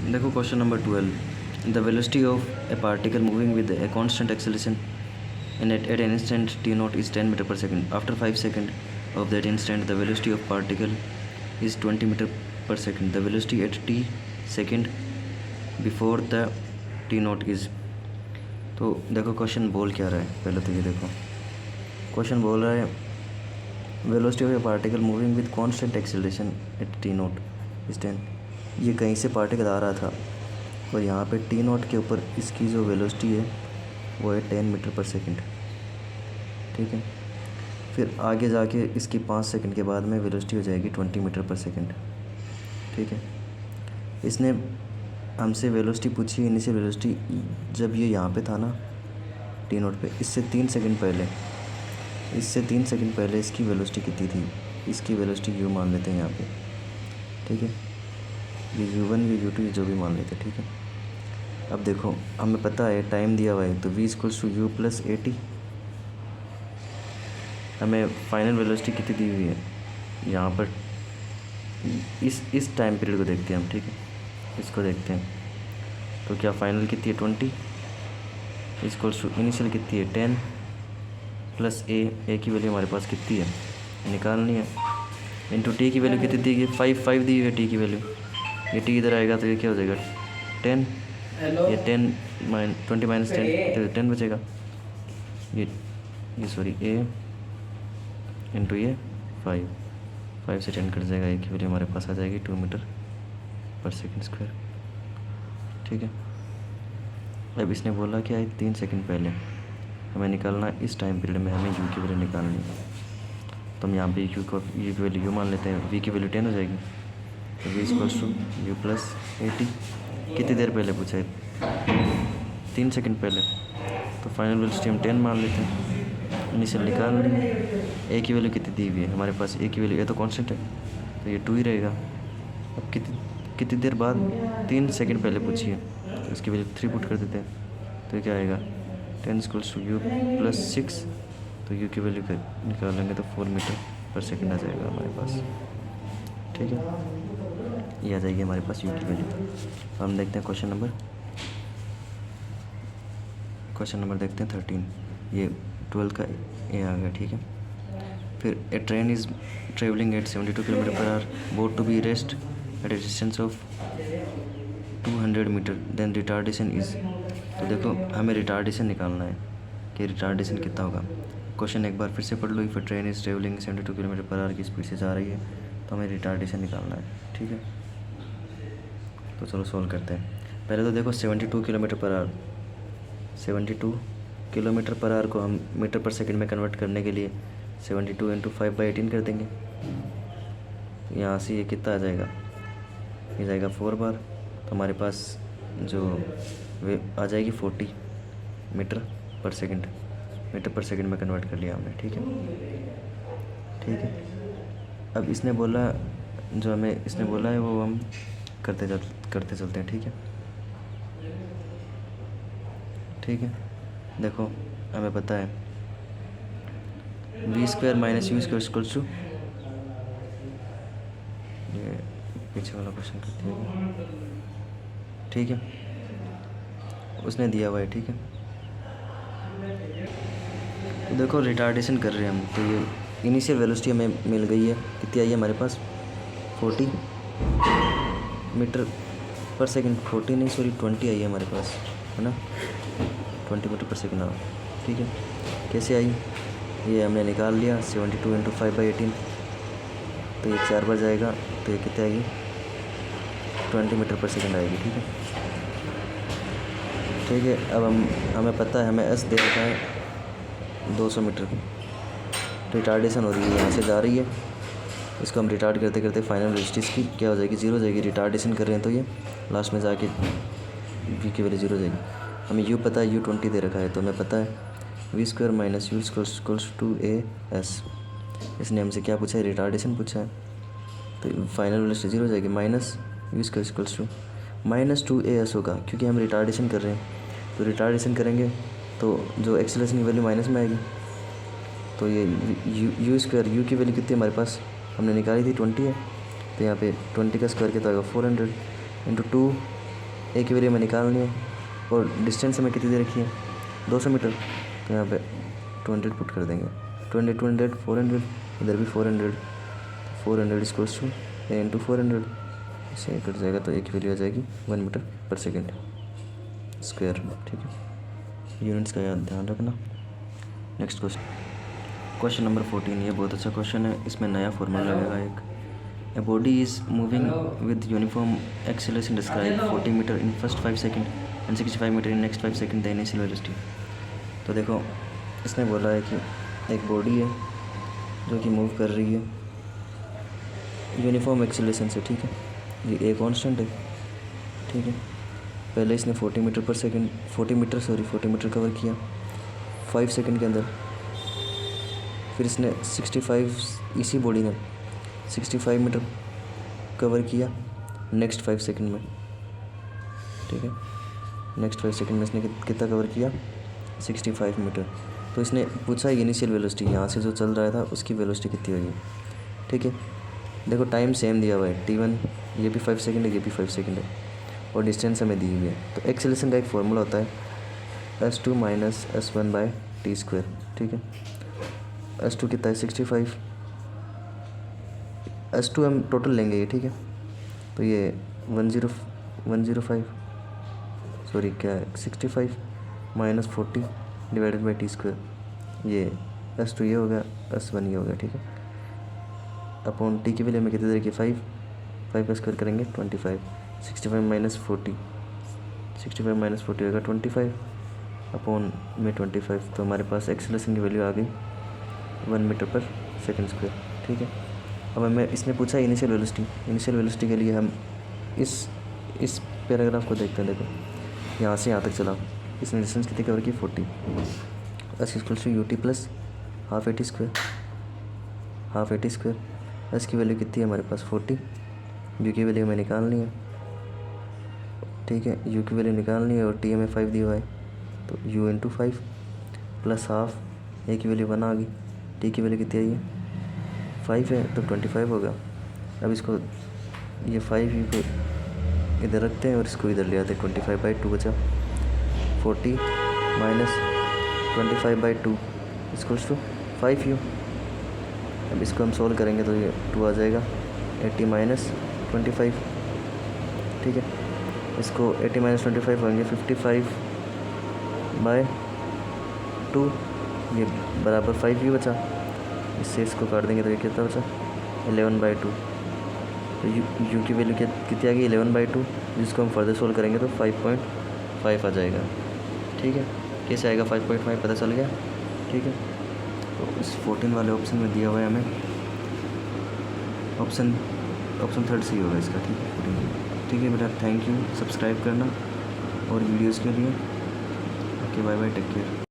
देखो question number 12, the velocity of A particle moving with a constant acceleration and at an instant t naught is 10 meter per second. After 5 seconds of that instant, the velocity of particle is 20 meter per second. The velocity at t second before the t naught is. तो देखो question बोल क्या रहा है, पहले तो ये देखो क्वेश्चन बोल रहा है velocity of A particle moving with constant acceleration at T not is 10। ये कहीं से पार्टिकल आ रहा था और यहाँ पे टी नॉट के ऊपर इसकी जो वेलोसिटी है वो है 10 मीटर पर सेकंड, ठीक है। फिर आगे जाके इसकी 5 सेकंड के बाद में वेलोसिटी हो जाएगी 20 मीटर पर सेकंड, ठीक है। इसने हमसे वेलोसिटी पूछी, इनिशियल वेलोसिटी जब ये यहाँ पे था ना टी नोट पे, इससे 3 सेकंड पहले इसकी वेलोसिटी कितनी थी। इसकी वेलोसिटी यू मान लेते हैं यहाँ पे, ठीक है। ये u1 ये u2 जो भी मान लेते हैं, ठीक है। अब देखो हमें पता है टाइम दिया हुआ है, तो v equals to U plus A T. हमें फाइनल वेलोसिटी कितनी दी हुई है यहाँ पर, इस टाइम पीरियड को देखते हैं हम, ठीक है। इसको देखते हैं तो क्या फाइनल कितनी है 20 इक्वल्स टू इनिशियल कितनी है 10 प्लस ए की वैल्यू हमारे पास कितनी है निकालनी है, इंटू टी की वैल्यू कितनी दी गई 5 दी हुई है टी की वैल्यू। ये टी इधर आएगा तो ये क्या हो जाएगा 10, ये 20 माइनस 10 तो 10 बचेगा। ये सॉरी ए इंटू ये 5 से 10 कट जाएगा, ए की वैल्यू हमारे पास आ जाएगी 2 मीटर पर सेकंड स्क्वायर, ठीक है। अब इसने बोला कि 3 सेकंड पहले हमें निकालना इस टाइम पीरियड में, हमें यू की वैल्यू निकालनी है। तो हम यहाँ पे यू की वैल्यू यू मान लेते हैं, वी की वैल्यू 10 हो जाएगी। तो V equals to U plus 80। कितनी देर पहले पूछा है 3 सेकंड पहले, तो फाइनल वेलोसिटी हम 10 मान लेते हैं। इनिशियल निकाल लेंगे, ए की वैल्यू कितनी दी हुई है हमारे पास, ए की वैल्यू ए तो कांस्टेंट है तो ये 2 ही रहेगा। अब कितनी देर बाद 3 सेकंड पहले पूछी है तो इसकी वैल्यू 3 पुट कर देते हैं, तो ये क्या आएगा 10 इक्वल्स टू यू प्लस 6। तो यू की वैल्यू निकाल लेंगे तो 4 मीटर पर सेकंड आ जाएगा हमारे पास, ठीक है। ये आ जाएगी हमारे पास यू की वैल्यू। तो हम देखते हैं क्वेश्चन नंबर देखते हैं 13। ये 12 का ए आ गया, ठीक है। फिर a train is travelling at 72 kilometre per hour, brought to be rest at a distance of 200 metre, then retardation is. तो देखो हमें रिटार्डेशन निकालना है कि रिटार्डेशन कितना होगा। क्वेश्चन एक बार फिर से पढ़ लो। If train is travelling 72 kilometre per hour की स्पीड से जा रही है तो हमें रिटार्डेशन निकालना है, ठीक है। तो चलो सॉल्व करते हैं। पहले तो देखो 72 kilometre per our, 72 kilometre per our को हम मीटर पर सेकंड में कन्वर्ट करने के लिए 72 इंटू 5/18 कर देंगे। यहाँ से ये कितना आ जाएगा, ये जाएगा 4 बार, तो हमारे पास जो वे आ जाएगी 40 मीटर पर सेकंड में कन्वर्ट कर लिया हमने, ठीक है। अब इसने बोला है वो हम करते चलते हैं, ठीक है। देखो हमें पता है V square minus U square equals to, ये पीछे वाला क्वेश्चन करते हैं, ठीक है। उसने दिया हुआ है, ठीक है। तो देखो रिटार्डेशन कर रहे हैं हम, तो ये इनिशियल वेलोसिटी हमें मिल गई है, कितनी आई है हमारे पास 40 मीटर पर सेकंड, 40 नहीं सॉरी 20 आई है हमारे पास, है ना, 20 मीटर पर सेकंड आ, ठीक है। कैसे आई ये हमने निकाल लिया, 72 इंटू 5/18, तो ये 4 बार जाएगा तो ये कितनी आएगी 20 मीटर पर सेकंड आएगी, ठीक है। अब हमें पता है, हमें एस दे रखा है 200 मीटर की रिटार्डेशन हो रही है, यहाँ से जा रही है, इसको हम रिटार्ड करते करते फाइनल वेलोसिटी की क्या हो जाएगी 0 हो जाएगी। रिटार्डेशन कर रहे हैं तो ये लास्ट में जाके v की वैल्यू 0 हो जाएगी। हमें u पता है, u 20 दे रखा है, तो हमें पता है V square minus U equals to A S. इसने हमसे क्या पूछा है, रिटार्डेशन पूछा है, तो फाइनल वेलोसिटी 0 हो जाएगी। Minus U square equals to -2 होगा, क्योंकि हम रिटार्डेशन कर रहे हैं, तो रिटार्डेशन करेंगे तो जो एक्सेलरेशन की वैल्यू माइनस में आएगी, तो ये यू स्क्वायर, यू की वैल्यू कितनी हमारे पास हमने निकाली थी 20 है, तो यहाँ पे 20 का स्क्वायर कितना होगा 400 इंटू 2 ए की वैल्यू हमें निकालनी है और डिस्टेंस हमें कितनी दे रखी है 200 मीटर, तो यहाँ पे 200 पुट कर देंगे। 200 400, इधर भी 400, 400 इक्वल्स टू ए इंटू 400, इसे कट जाएगा तो ए की वैल्यू आ जाएगी 1 मीटर पर सेकेंड स्क्वायर। ठीक है, यूनिट्स का याद ध्यान रखना। नेक्स्ट क्वेश्चन नंबर 14, ये बहुत अच्छा क्वेश्चन है, इसमें नया फॉर्मूला लगेगा एक। A body is moving with uniform acceleration described 40 meter in first 5 seconds and 65 meter in next 5 seconds the initial velocity। तो देखो इसने बोला है कि एक बॉडी है जो कि मूव कर रही है यूनिफॉर्म एक्सीलरेशन से। ठीक है, ये ए कांस्टेंट है। ठीक है, पहले इसने 40 मीटर कवर किया 5 सेकंड के अंदर, फिर इसने 65 इसी बॉडी ने 65 मीटर कवर किया नेक्स्ट 5 सेकंड में। ठीक है, नेक्स्ट 5 सेकंड में इसने कितना कवर किया 65 मीटर। तो इसने पूछा इनिशियल वेलोसिटी, यहाँ से जो चल रहा था उसकी वेलोसिटी कितनी होगी। ठीक है, देखो टाइम सेम दिया हुआ है t1, ये भी 5 सेकंड है, ये भी 5 सेकंड है, और डिस्टेंस हमें दी हुई है। तो एक्सेलरेशन का एक फार्मूला होता है s2 माइनस s1/t²। ठीक है, s2 कितना है 65, s2 हम टोटल लेंगे ये। ठीक है, तो ये 105 सॉरी क्या है 65 माइनस 40 डिवाइडेड बाई t², ये s2 ये हो गया, s1 ये हो गया। ठीक है, अपॉन t की वैल्यू में कितनी देर की 5 का स्क्वायर करेंगे 25, 65 माइनस 40 होगा 25 अपॉन में 25, तो हमारे पास एक्सेलरेशन की वैल्यू आ गई 1 मीटर पर सेकंड स्क्वायर। ठीक है, अब हमें इसने पूछा इनिशियल वेलोसिटी के लिए हम इस पैराग्राफ को देखते हैं। देखो यहाँ से यहाँ तक चला, इसने डिस्टेंस कितनी कवर की 40, S equals to ut plus half A T square. S की वैल्यू कितनी है हमारे पास 40, यू की वैल्यू हमें निकालनी है। ठीक है, यू की वैल्यू निकालनी है और टी हमें 5 दिया हुआ है, तो u इंटू 5 प्लस हाफ, ए की वैल्यू 1 आ गई, टी की वैल्यू कितनी आई है 5 है, तो 25 होगा। अब इसको ये 5 यू को इधर रखते हैं और इसको इधर ले आते हैं, 25/2 बचा, 40 माइनस 25/2 इक्वल्स टू 5u। अब इसको हम सोल्व करेंगे तो ये 2 आ जाएगा, 80 माइनस 25। ठीक है, इसको 80 माइनस 25 होंगे 55/2, ये बराबर 5u बचा। इससे इसको काट देंगे तो ये कितना बचा 11/2। तो यू की वैल्यू कितनी आ गई 11/2, जिसको हम फर्दर सोल्व करेंगे तो 5.5 आ जाएगा। ठीक है, कैसे आएगा 5.5 पता चल गया। ठीक है, तो इस 14 वाले ऑप्शन में दिया हुआ है हमें ऑप्शन 3 सी होगा इसका। ठीक है 14। ठीक है बेटा, थैंक यू, सब्सक्राइब करना और वीडियोज़ के लिए। Okay, bye bye, take care.